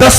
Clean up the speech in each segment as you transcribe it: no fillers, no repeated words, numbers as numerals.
10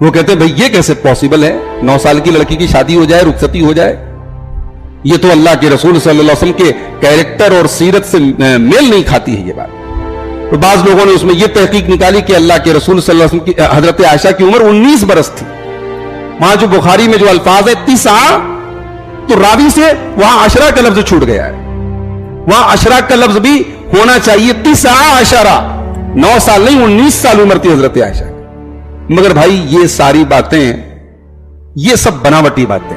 وہ کہتے ہیں بھئی یہ کیسے پاسبل ہے 9 سال کی لڑکی کی شادی ہو جائے, رخصتی ہو جائے, یہ تو اللہ کے رسول صلی اللہ علیہ وسلم کے کیریکٹر اور سیرت سے میل نہیں کھاتی ہے یہ بات. تو بعض لوگوں نے اس میں یہ تحقیق نکالی کہ اللہ کے رسول صلی اللہ علیہ وسلم کی حضرت عائشہ کی عمر 19 برس تھی. وہاں جو بخاری میں جو الفاظ ہے 9 تو راوی سے وہاں 10 کا لفظ چھوٹ گیا ہے. وہاں 10 کا لفظ بھی ہونا چاہیے 9 9 سال نہیں 19 سال عمر تھی حضرت عائشہ. مگر بھائی یہ ساری باتیں یہ سب بناوٹی باتیں.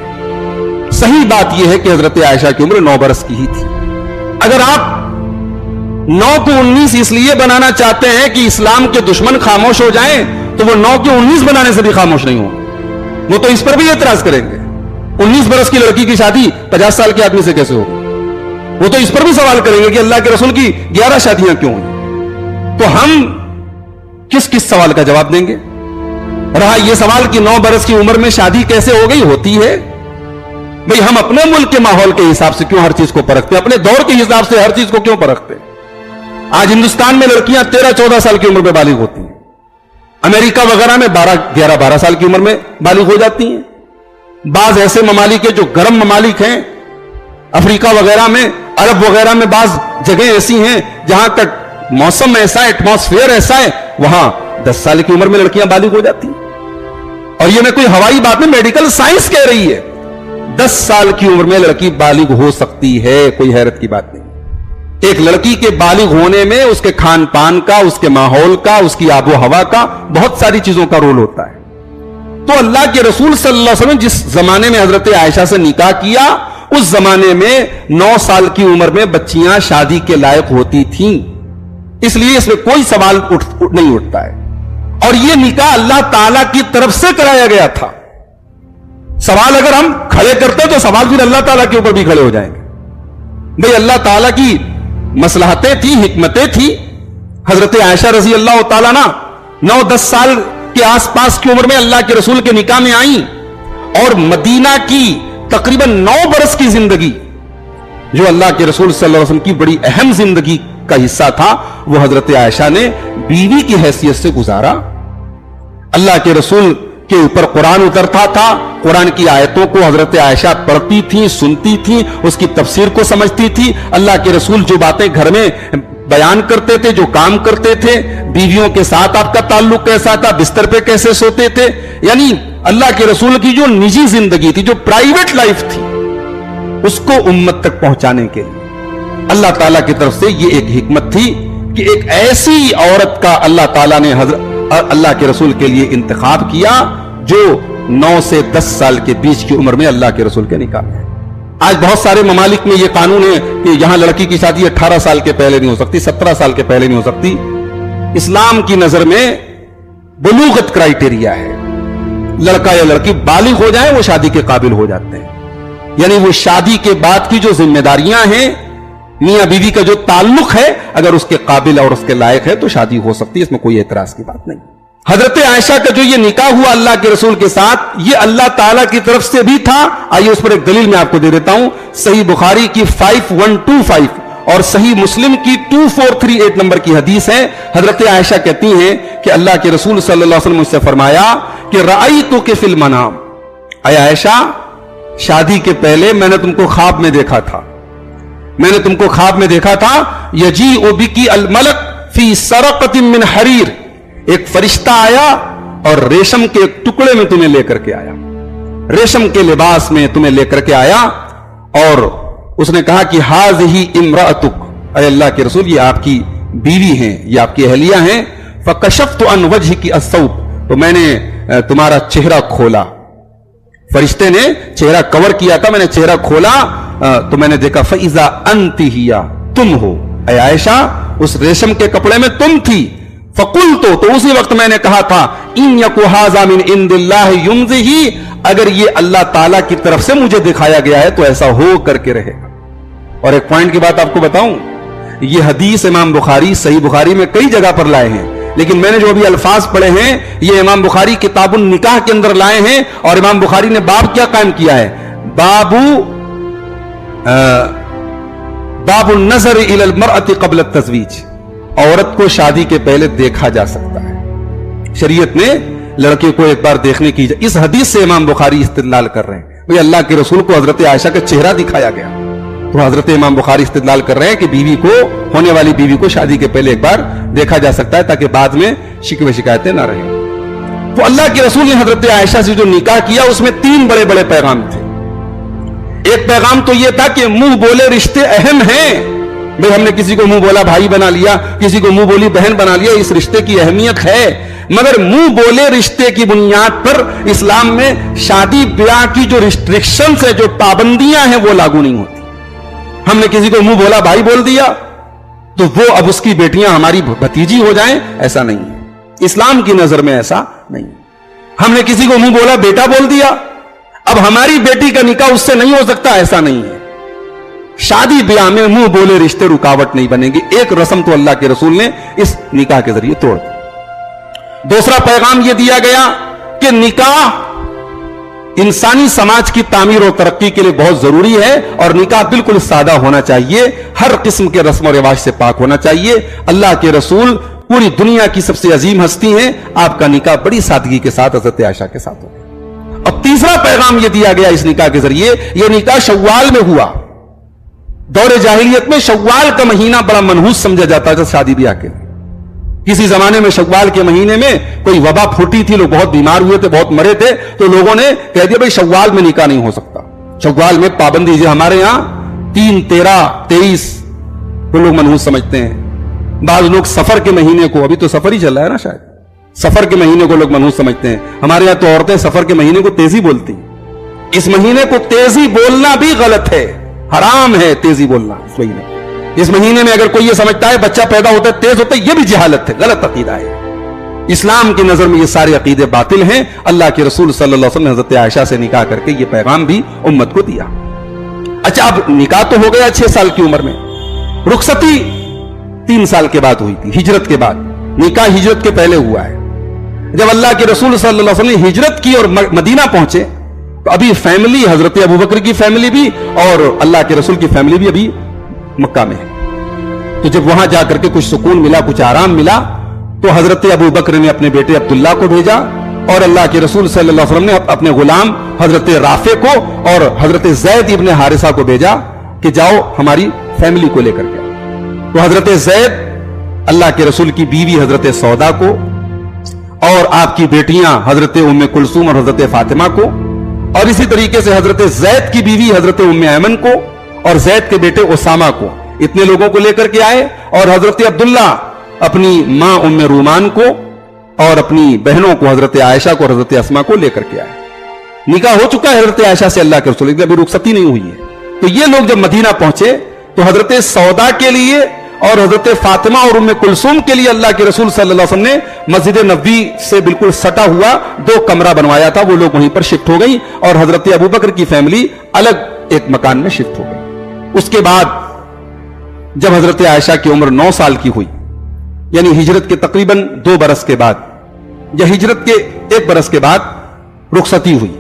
صحیح بات یہ ہے کہ حضرت عائشہ کی عمر 9 برس کی ہی تھی. اگر آپ 9 کو 19 اس لیے بنانا چاہتے ہیں کہ اسلام کے دشمن خاموش ہو جائیں تو وہ 9 کو 19 بنانے سے بھی خاموش نہیں ہوں. وہ تو اس پر بھی اعتراض کریں گے 19 برس کی لڑکی کی شادی 50 سال کے آدمی سے کیسے ہوگی. وہ تو اس پر بھی سوال کریں گے کہ اللہ کے رسول کی 11 شادیاں کیوں ہوئی. تو ہم کس سوال کا جواب دیں گے. رہا یہ سوال کہ 9 برس کی عمر میں شادی کیسے ہو گئی, ہوتی ہے بھئی. ہم اپنے ملک کے ماحول کے حساب سے کیوں ہر چیز کو پرکھتے ہیں, اپنے دور کے حساب سے ہر چیز کو کیوں پرکھتے ہیں. آج ہندوستان میں لڑکیاں 13-14 سال کی عمر میں بالغ ہوتی ہیں. امریکہ وغیرہ میں 11-12 سال کی عمر میں بالغ ہو جاتی ہیں. بعض ایسے ممالک ہیں جو گرم ممالک ہیں, افریقہ وغیرہ میں, عرب وغیرہ میں بعض جگہیں ایسی ہیں جہاں تک موسم ایسا ہے, ایٹماسفیئر ایسا ہے, وہاں 10 سال کی عمر میں لڑکیاں بالغ ہو جاتی ہیں. اور یہ میں کوئی ہوائی بات نہیں, میڈیکل سائنس کہہ رہی ہے 10 سال کی عمر میں لڑکی بالغ ہو سکتی ہے. کوئی حیرت کی بات نہیں. ایک لڑکی کے بالغ ہونے میں اس کے کھان پان کا, اس کے ماحول کا, اس کی آب و ہوا کا, بہت ساری چیزوں کا رول ہوتا ہے. تو اللہ کے رسول صلی اللہ علیہ وسلم جس زمانے میں حضرت عائشہ سے نکاح کیا اس زمانے میں 9 سال کی عمر میں بچیاں شادی کے لائق ہوتی تھیں. اس لیے اس میں کوئی سوال نہیں اٹھتا ہے. اور یہ نکاح اللہ تعالی کی طرف سے کرایا گیا تھا. سوال اگر ہم کھڑے کرتے تو سوال پھر اللہ تعالیٰ کے اوپر بھی کھڑے ہو جائیں گے. بھئی اللہ تعالیٰ کی مصلحتیں تھی, حکمتیں تھی. حضرت عائشہ رضی اللہ تعالیٰ نا 9-10 سال کے آس پاس کی عمر میں اللہ کے رسول کے نکاح میں آئیں, اور مدینہ کی تقریباً 9 برس کی زندگی جو اللہ کے رسول صلی اللہ علیہ وسلم کی بڑی اہم زندگی کا حصہ تھا وہ حضرت عائشہ نے بیوی کی حیثیت سے گزارا. اللہ کے رسول کے اوپر قرآن اترتا تھا, قرآن کی آیتوں کو حضرت عائشہ پڑھتی تھی, سنتی تھی, اس کی تفسیر کو سمجھتی تھی. اللہ کے رسول جو باتیں گھر میں بیان کرتے تھے, جو کام کرتے تھے, بیویوں کے ساتھ آپ کا تعلق کیسا تھا, بستر پہ کیسے سوتے تھے, یعنی اللہ کے رسول کی جو نجی زندگی تھی, جو پرائیویٹ لائف تھی, اس کو امت تک پہنچانے کے لیے اللہ تعالیٰ کی طرف سے یہ ایک حکمت تھی کہ ایک ایسی عورت کا اللہ تعالیٰ نے اللہ کے رسول کے لیے انتخاب کیا جو 9 سے 10 سال کے بیچ کی عمر میں اللہ کے رسول کے نکاح میں. آج بہت سارے ممالک میں یہ قانون ہے کہ یہاں لڑکی کی شادی 18 سال کے پہلے نہیں ہو سکتی, 17 سال کے پہلے نہیں ہو سکتی. اسلام کی نظر میں بلوغت کرائیٹیریا ہے, لڑکا یا لڑکی بالغ ہو جائے وہ شادی کے قابل ہو جاتے ہیں. یعنی وہ شادی کے بعد کی جو ذمہ داریاں ہیں, میاں بیوی کا جو تعلق ہے, اگر اس کے قابل اور اس کے لائق ہے تو شادی ہو سکتی ہے, اس میں کوئی اعتراض کی بات نہیں. حضرت عائشہ کا جو یہ نکاح ہوا اللہ کے رسول کے ساتھ, یہ اللہ تعالیٰ کی طرف سے بھی تھا. آئیے اس پر ایک دلیل میں آپ کو دے دیتا ہوں. صحیح بخاری کی 5125 اور صحیح مسلم کی 2438 نمبر کی حدیث ہے. حضرت عائشہ کہتی ہیں کہ اللہ کے رسول صلی اللہ علیہ وسلم مجھ سے فرمایا کہ رأیتک فی المنام, اے عائشہ شادی کے پہلے میں نے تم کو خواب میں دیکھا تھا, میں نے تم کو خواب میں دیکھا تھا. یجیء بکی الملک فی سرقۃ من حریر, ایک فرشتہ آیا اور ریشم کے ایک ٹکڑے میں تمہیں لے کر کے آیا, ریشم کے لباس میں تمہیں لے کر کے آیا, اور اس نے کہا کہ ہذہ امرأتک, اے اللہ کے رسول یہ آپ کی بیوی ہیں, یہ آپ کی اہلیہ ہیں. فکشفت عن وجہک الثوب, تو میں نے تمہارا چہرہ کھولا. فرشتے نے چہرہ کور کیا تھا, میں نے چہرہ کھولا تو میں نے دیکھا فَإِذَا أَنْتِ هِيَا, تم ہو اے عائشہ, اس ریشم کے کپڑے میں تم تھی. فَقُلْتُ, تو اسی وقت میں نے کہا تھا إِنْ يَكُ هَذَا مِنْ عِنْدِ اللَّهِ يُمْزِهِ, اگر یہ اللہ تعالیٰ کی طرف سے مجھے دکھایا گیا ہے تو ایسا ہو کر کے رہے گا. اور ایک پوائنٹ کی بات آپ کو بتاؤں, یہ حدیث امام بخاری صحیح بخاری میں کئی جگہ پر لائے ہیں, لیکن میں نے جو ابھی الفاظ پڑھے ہیں یہ امام بخاری کتاب النکاح کے اندر لائے ہیں. اور امام بخاری نے باب کیا قائم کیا ہے, باب النظر الى المرأة قبل التزویج, عورت کو شادی کے پہلے دیکھا جا سکتا ہے. شریعت نے لڑکے کو ایک بار دیکھنے کی اس حدیث سے امام بخاری استدلال کر رہے ہیں بھئی اللہ کے رسول کو حضرت عائشہ کا چہرہ دکھایا گیا، تو حضرت امام بخاری استدلال کر رہے ہیں کہ بیوی کو، ہونے والی بیوی کو شادی کے پہلے ایک بار دیکھا جا سکتا ہے تاکہ بعد میں شکوے شکایتیں نہ رہیں۔ تو اللہ کے رسول نے حضرت عائشہ سے جو نکاح کیا اس میں 3 بڑے بڑے پیغام تھے۔ ایک پیغام تو یہ تھا کہ منہ بولے رشتے اہم ہیں، بھئی ہم نے کسی کو منہ بولا بھائی بنا لیا، کسی کو منہ بولی بہن بنا لیا، اس رشتے کی اہمیت ہے، مگر منہ بولے رشتے کی بنیاد پر اسلام میں شادی بیاہ کی جو ریسٹرکشنز ہیں، جو پابندیاں ہیں، وہ لاگو نہیں ہوتی۔ ہم نے کسی کو منہ بولا بھائی بول دیا تو وہ اب اس کی بیٹیاں ہماری بھتیجی ہو جائیں، ایسا نہیں ہے، اسلام کی نظر میں ایسا نہیں ہے۔ ہم نے کسی کو منہ بولا بیٹا بول دیا، اب ہماری بیٹی کا نکاح اس سے نہیں ہو سکتا، ایسا نہیں ہے۔ شادی بیاہ میں منہ بولے رشتے رکاوٹ نہیں بنے گی۔ ایک رسم تو اللہ کے رسول نے اس نکاح کے ذریعے توڑ دی۔ دوسرا پیغام یہ دیا گیا کہ نکاح انسانی سماج کی تعمیر و ترقی کے لیے بہت ضروری ہے، اور نکاح بالکل سادہ ہونا چاہیے، ہر قسم کے رسم و رواج سے پاک ہونا چاہیے۔ اللہ کے رسول پوری دنیا کی سب سے عظیم ہستی ہیں، آپ کا نکاح بڑی سادگی کے ساتھ حضرت عائشہ کے ساتھ ہو۔ اور تیسرا پیغام یہ دیا گیا اس نکاح کے ذریعے، یہ نکاح شوال میں ہوا۔ دور جاہلیت میں شوال کا مہینہ بڑا منحوس سمجھا جاتا تھا شادی بیاہ کے لیے۔ کسی زمانے میں شوال کے مہینے میں کوئی وبا پھوٹی تھی، لوگ بہت بیمار ہوئے تھے، بہت مرے تھے، تو لوگوں نے کہہ دیا بھئی شوال میں نکاح نہیں ہو سکتا، شوال میں پابندی ہے۔ ہمارے یہاں 3، 13، 23 وہ لوگ منحوس سمجھتے ہیں۔ بعض لوگ سفر کے مہینے کو، ابھی تو سفر ہی چل رہا ہے نا، شاید سفر کے مہینے کو لوگ منحوس سمجھتے ہیں۔ ہمارے یہاں تو عورتیں سفر کے مہینے کو تیزی بولتی ہیں۔ اس مہینے کو تیزی بولنا بھی غلط ہے، حرام ہے تیزی بولنا اس مہینے۔ اس مہینے میں اگر کوئی یہ سمجھتا ہے بچہ پیدا ہوتا ہے تیز ہوتا ہے، یہ بھی جہالت ہے، غلط عقیدہ ہے۔ اسلام کی نظر میں یہ سارے عقیدے باطل ہیں۔ اللہ کے رسول صلی اللہ علیہ وسلم نے حضرت عائشہ سے نکاح کر کے یہ پیغام بھی امت کو دیا۔ اچھا، اب نکاح تو ہو گیا 6 سال کی عمر میں، رخصتی 3 سال کے بعد ہوئی تھی، ہجرت کے بعد۔ نکاح ہجرت کے پہلے ہوا ہے۔ جب اللہ کے رسول صلی اللہ علیہ وسلم نے ہجرت کی اور مدینہ پہنچے تو ابھی فیملی، حضرت ابوبکر کی فیملی بھی اور اللہ کے رسول کی فیملی بھی ابھی مکہ میں ہے۔ تو جب وہاں جا کر کے کچھ سکون ملا، کچھ آرام ملا، تو حضرت ابوبکر نے اپنے بیٹے عبداللہ کو بھیجا، اور اللہ کے رسول صلی اللہ علیہ وسلم نے اپنے غلام حضرت رافع کو اور حضرت زید ابن حارثہ کو بھیجا کہ جاؤ ہماری فیملی کو لے کر کے۔ تو حضرت زید اللہ کے رسول کی بیوی حضرت سودا کو، اور آپ کی بیٹیاں حضرت ام کلثوم اور حضرت فاطمہ کو، اور اسی طریقے سے حضرت زید کی بیوی حضرت ام ایمن کو، اور زید کے بیٹے اسامہ کو، اتنے لوگوں کو لے کر کے آئے، اور حضرت عبداللہ اپنی ماں ام رومان کو اور اپنی بہنوں کو حضرت عائشہ کو اور حضرت اسما کو لے کر کے آئے۔ نکاح ہو چکا ہے حضرت عائشہ سے اللہ کے رسول، ابھی رخصتی نہیں ہوئی ہے۔ تو یہ لوگ جب مدینہ پہنچے تو حضرت سودا کے لیے اور حضرت فاطمہ اور ام کلثوم کے لیے اللہ کے رسول صلی اللہ علیہ وسلم نے مسجد نبوی سے بالکل سٹا ہوا 2 کمرہ بنوایا تھا، وہ لوگ وہیں پر شفٹ ہو گئی، اور حضرت ابوبکر کی فیملی الگ ایک مکان میں شفٹ ہو گئی۔ اس کے بعد جب حضرت عائشہ کی عمر 9 سال کی ہوئی، یعنی ہجرت کے تقریباً 2 برس کے بعد یا ہجرت کے 1 برس کے بعد رخصتی ہوئی۔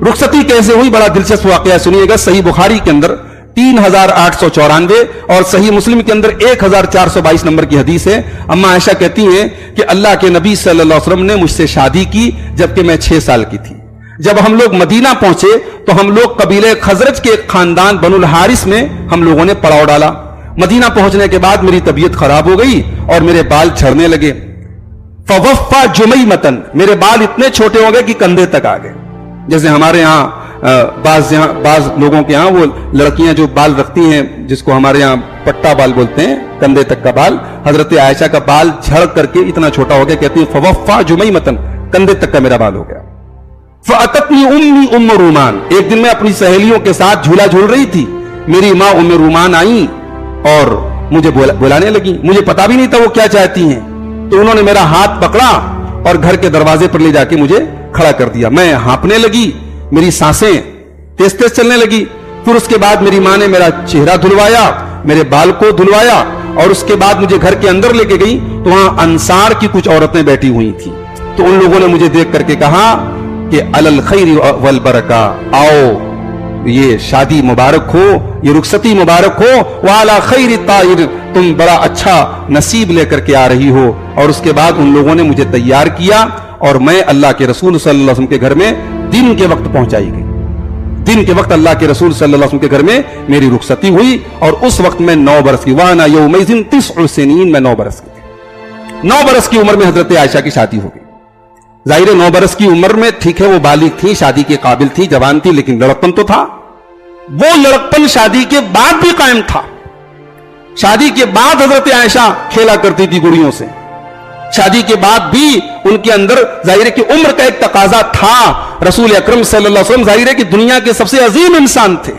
رخصتی کیسے ہوئی؟ بڑا دلچسپ واقعہ سنیے گا۔ صحیح بخاری کے اندر 3894 اور صحیح مسلم کے اندر 1422 نمبر کی حدیث ہے۔ اما عائشہ کہتی ہیں کہ اللہ کے نبی صلی اللہ علیہ وسلم نے مجھ سے شادی کی جبکہ میں 6 سال کی تھی۔ جب ہم لوگ مدینہ پہنچے تو ہم لوگ قبیلہ خزرج کے ایک خاندان بنو الحارث میں ہم لوگوں نے پڑاؤ ڈالا۔ مدینہ پہنچنے کے بعد میری طبیعت خراب ہو گئی اور میرے بال جھڑنے لگے۔ فوفا جمیمتن، میرے بال اتنے چھوٹے ہو گئے کہ کندھے تک آ گئے۔ جیسے ہمارے ہاں بعض لوگوں کے ہاں وہ لڑکیاں جو بال رکھتی ہیں جس کو ہمارے ہاں پٹا بال بولتے ہیں، کندھے تک کا بال، حضرت عائشہ کا بال جھڑ کر کے اتنا چھوٹا ہو گیا، کہتی ہیں فوفا جمیمتن، کندھے تک کا میرا بال ہو گیا۔ فاتتنی امی ام رومان، ایک دن میں اپنی سہیلیوں کے ساتھ جھولا جھول رہی تھی، میری ماں ام رومان آئیں اور مجھے بلانے لگی، مجھے پتا بھی نہیں تھا وہ کیا چاہتی ہیں، تو انہوں نے میرا ہاتھ پکڑا اور گھر کے دروازے پر لے جا کے مجھے کھڑا کر دیا۔ میں ہانپنے لگی، میری سانسیں تیز تیز چلنے لگی۔ پھر اس کے بعد میری ماں نے میرا چہرہ دھلوایا، میرے بال کو دھلوایا، اور اس کے بعد مجھے گھر کے اندر لے کے گئی تو وہاں انصار کی کچھ عورتیں بیٹھی ہوئی تھیں، تو ان لوگوں نے مجھے دیکھ کر کے کہا کہ علی الخیر والبرکہ، آؤ یہ شادی مبارک ہو، یہ رخصتی مبارک ہو، وعلی خیر طائر، تم بڑا اچھا نصیب لے کر کے آ رہی ہو۔ اور اس کے بعد ان لوگوں نے مجھے تیار کیا اور میں اللہ کے رسول صلی اللہ علیہ وسلم کے گھر میں دن کے وقت پہنچائی گئی. دن کے وقت اللہ کے رسول صلی اللہ علیہ وسلم کے گھر میں میری رخصتی ہوئی اور اس وقت میں 9 برس کی. وانا یومئذ 9 سنین، میں 9 برس کی تھی. 9 برس کی عمر میں حضرت عائشہ کی شادی ہو گئی. ظاہر 9 برس کی عمر میں ٹھیک ہے وہ بالغ تھی، شادی کے قابل تھی، جوان تھی، لیکن لڑکپن تو تھا. وہ لڑکپن شادی کے بعد بھی قائم تھا. شادی کے بعد حضرت عائشہ کھیلا کرتی تھی گڑیوں سے. شادی کے بعد بھی ان کے اندر ظاہر ہے کہ عمر کا ایک تقاضا تھا. رسول اکرم صلی اللہ علیہ وسلم ظاہر ہے کہ دنیا کے سب سے عظیم انسان تھے.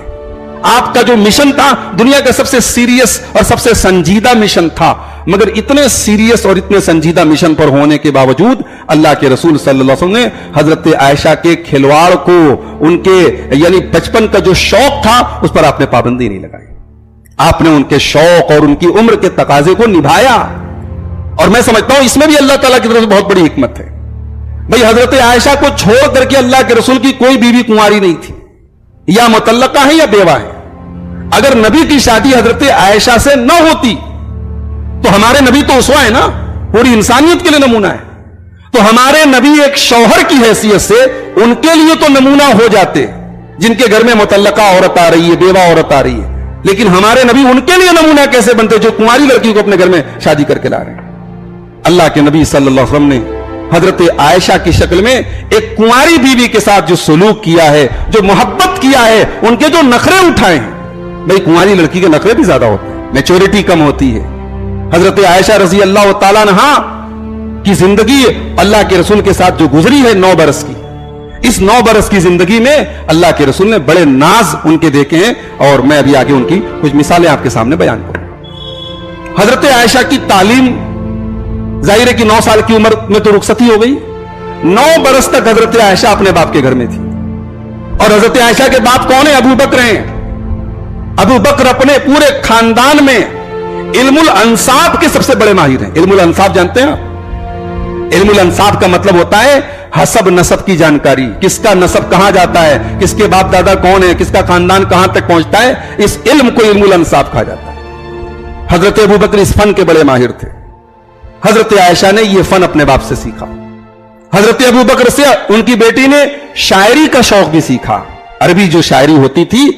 آپ کا جو مشن تھا دنیا کا سب سے سیریس اور سب سے سنجیدہ مشن تھا. مگر اتنے سیریس اور اتنے سنجیدہ مشن پر ہونے کے باوجود اللہ کے رسول صلی اللہ علیہ وسلم نے حضرت عائشہ کے کھلواڑ کو، ان کے یعنی بچپن کا جو شوق تھا اس پر آپ نے پابندی نہیں لگائی. آپ نے ان کے شوق اور ان کی عمر کے تقاضے کو نبھایا. اور میں سمجھتا ہوں اس میں بھی اللہ تعالیٰ کی طرف سے بہت بڑی حکمت ہے. بھئی حضرت عائشہ کو چھوڑ کر کے اللہ کے رسول کی کوئی بیوی کنواری نہیں تھی، یا مطلقہ ہے یا بیوہ ہے. اگر نبی کی شادی حضرت عائشہ سے نہ ہوتی تو ہمارے نبی تو اسوہ ہے نا، پوری انسانیت کے لیے نمونہ ہے. تو ہمارے نبی ایک شوہر کی حیثیت سے ان کے لیے تو نمونہ ہو جاتے جن کے گھر میں مطلقہ عورت آ رہی ہے، بیوہ عورت آ رہی ہے. لیکن ہمارے نبی ان کے لیے نمونہ کیسے بنتے جو کنواری لڑکی کو اپنے گھر میں شادی کر کے لا رہے ہیں. اللہ کے نبی صلی اللہ علیہ وسلم نے حضرت عائشہ کی شکل میں ایک کنواری بیوی کے ساتھ جو سلوک کیا ہے، جو محبت کیا ہے، ان کے جو نخرے اٹھائے ہیں. بھئی کنواری لڑکی کے نخرے بھی زیادہ ہوتے ہیں، میچورٹی کم ہوتی ہے. حضرت عائشہ رضی اللہ تعالیٰ عنہا کی زندگی اللہ کے رسول کے ساتھ جو گزری ہے 9 برس کی، اس 9 برس کی زندگی میں اللہ کے رسول نے بڑے ناز ان کے دیکھے ہیں. اور میں ابھی آگے ان کی کچھ مثالیں آپ کے سامنے بیان کروں. حضرت عائشہ کی تعلیم ظاہر ہے کہ 9 سال کی عمر میں تو رخصتی ہو گئی. 9 برس تک حضرت عائشہ اپنے باپ کے گھر میں تھی. اور حضرت عائشہ کے باپ کون ہیں؟ ابو بکر ہیں. ابو بکر اپنے پورے خاندان میں علم الانساب کے سب سے بڑے ماہر ہیں. علم الانساب جانتے ہیں آپ؟ علم الانساب کا مطلب ہوتا ہے حسب نسب کی جانکاری. کس کا نسب کہاں جاتا ہے، کس کے باپ دادا کون ہے، کس کا خاندان کہاں تک پہنچتا ہے، اس علم کو علم الانساب کہا جاتا ہے. حضرت ابو بکر اس فن کے بڑے ماہر تھے. حضرت عائشہ نے یہ فن اپنے باپ سے سیکھا. حضرت ابو بکر سے ان کی بیٹی نے شاعری کا شوق بھی سیکھا. عربی جو شاعری ہوتی تھی